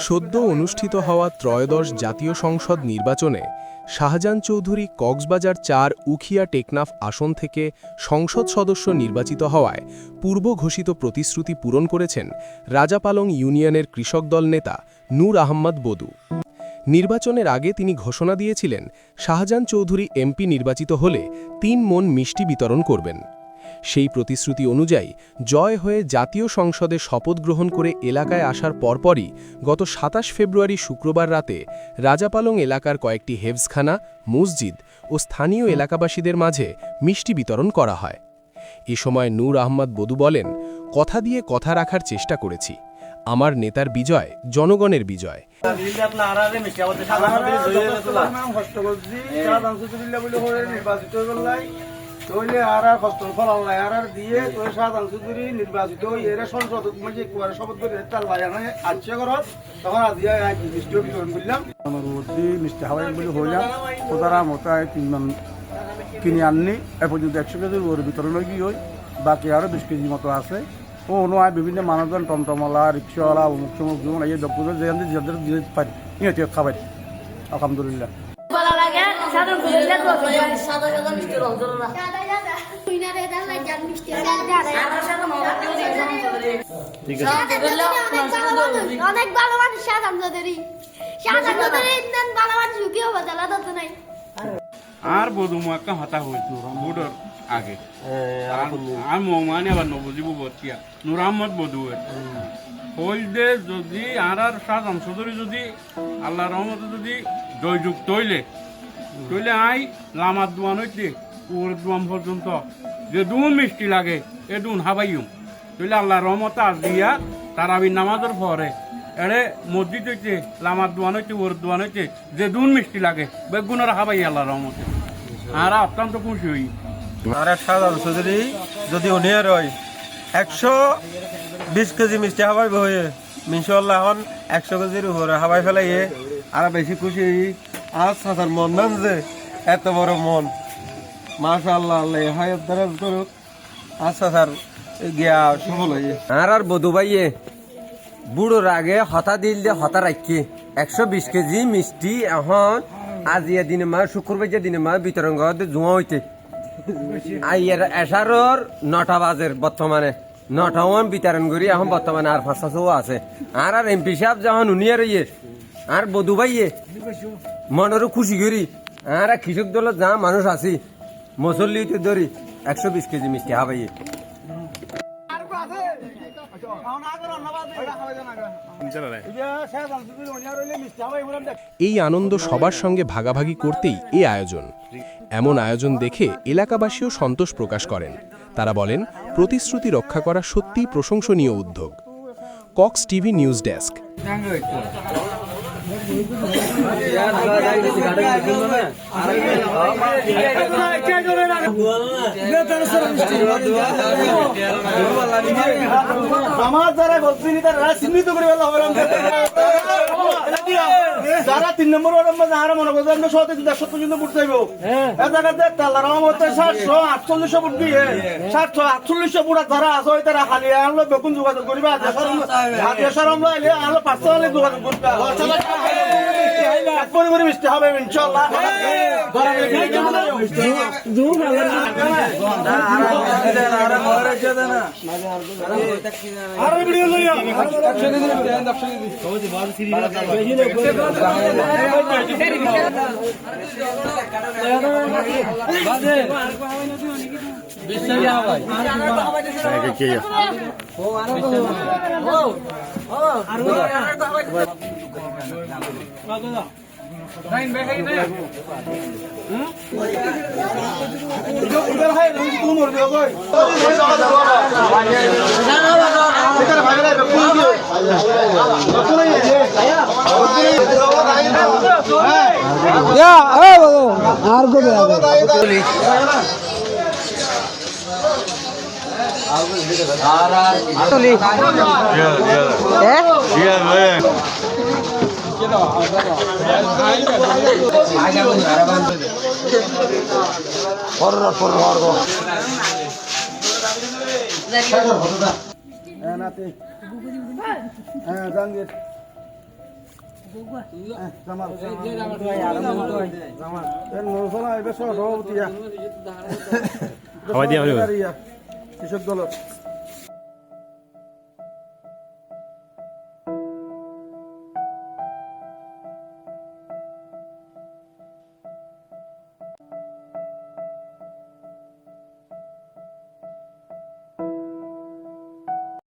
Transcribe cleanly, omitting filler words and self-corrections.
সদ্য অনুষ্ঠিত হওয়া ত্রয়োদশ জাতীয় সংসদ নির্বাচনে শাহজাহান চৌধুরী কক্সবাজার ৪ উখিয়া টেকনাফ আসন থেকে সংসদ সদস্য নির্বাচিত হওয়ায় পূর্ব ঘোষিত প্রতিশ্রুতি পূরণ করেছেন রাজাপালং ইউনিয়নের কৃষক দল নেতা নূর আহমদ বদু। নির্বাচনের আগে তিনি ঘোষণা দিয়েছিলেন শাহজাহান চৌধুরী এমপি নির্বাচিত হলে ৩ মণ মিষ্টি বিতরণ করবেন। সেই প্রতিশ্রুতি অনুযায়ী জয় হয়ে জাতীয় সংসদে শপথ গ্রহণ করে এলাকায় আসার পরপরই গত ২৭ ফেব্রুয়ারি শুক্রবার রাতে রাজাপালং এলাকার কয়েকটি হেফজখানা, মসজিদ ও স্থানীয় এলাকাবাসীদের মাঝে মিষ্টি বিতরণ করা হয়। এ সময় নূর আহমদ বদু বলেন, কথা দিয়ে কথা রাখার চেষ্টা করেছি। আমার নেতার বিজয় জনগণের বিজয়। কিনে আননি এ পর্যন্ত ১০০ কেজির ওর বিতরণ কি হয়, বাকি আরো ২০ কেজি মতো আছে। ও নয় বিভিন্ন মানুষজন টমটমওয়ালা, রিক্সাওয়ালা, অমুক সমুক জীবন এই দপ্তর যাদের দিতে পারি নিয়ে খাবার আলহামদুলিল্লাহ। অনেক ভালো মানুষ শাহজাহান চৌধুরী, শাহজাহান চৌধুরী ভালো মানুষ কি হবে জানা তো নাই। আর বধু মাকা হতা হইতো বুড়োর আগে আর মৌমানি আবার নবজিব বতিয়া নূর আহমদ বধু হইলে যদি আর শাহজাহান চৌধুরী যদি আল্লাহ রহমতে যদি জয়যুগ তৈলে আই লামার দোয়ান হইতে ওর দোয়ান পর্যন্ত যে দুন মিষ্টি লাগে এ দুন হাবাইম তৈলে আল্লাহ রহমতে আজ দিয়া তারাবির নামাজের পরে এড়ে মসজিদ হইতে লামার দোয়ান হইতে ওর দোয়ান হইতে যে দুন মিষ্টি লাগে বেগুনের হাবাই আল্লাহ রহমতে আর অত্যন্ত খুশি হই। আর শাহজাহান চৌধুরী যদি উনিয়ার হয় ১২০ কেজি মিষ্টি হাবাই হয়ে ইনশাল্লাহ এখন ১০০ কেজির উপরে হাবাই ফেলাইয়ে আর বেশি খুশি আজ সাঁতার মন নাম যে এত বড় মন মাশাআল্লাহ আল্লাহ হায়াত দারাজ করুক আজ সাঁতার গিয়া সফল হয়ে আর বধু ভাইয়ে বুড়োর আগে হতা দিল দিয়ে হতা রাখি ১২০ কেজি মিষ্টি এখন আজিয়া দিনে মা শুক্রবার দিনে মা বিতরণ করতে জুয়া হইতে আইয়ার এশারর ৯টা বাজের বর্তমানে ৯টা বিতরণ করি এখন বর্তমানে আর ৫০০ আছে আর এমপি সাহেব যখন উনিয়ার ইয়ে আর বধু ভাইয়ে মনেরও খুশি করি আর কৃষক দলের যা মানুষ আছি মুসল্লিতে ধরি ১২০ কেজি মিষ্টি হাবাইয়ে। এই আনন্দ সবার সঙ্গে ভাগাভাগি করতেই এই আয়োজন। এমন আয়োজন দেখে এলাকাবাসীও সন্তোষ প্রকাশ করেন। তারা বলেন, প্রতিশ্রুতি রক্ষা করা সত্যিই প্রশংসনীয় উদ্যোগ। Cox TV news desk. যারা ৩ নম্বর যারা মনে করছে ১০০ পর্যন্ত ভোট চাইব এ জায়গাতে আল্লাহ রহমতে ৭৪৮ ভোট দিয়ে ৭৪৮ ভোট যারা আছে তারা খালি আনলো বেগুন যোগাযোগ করিবা আনলো পার্সোনালি যোগাযোগ করবে পরিবারে মিষ্টি হবে ইনশাআল্লাহ। নাতে হ্যাঁ জাঙ্গির জামাল নৌসলা এবার সভাপতি কৃষক দলের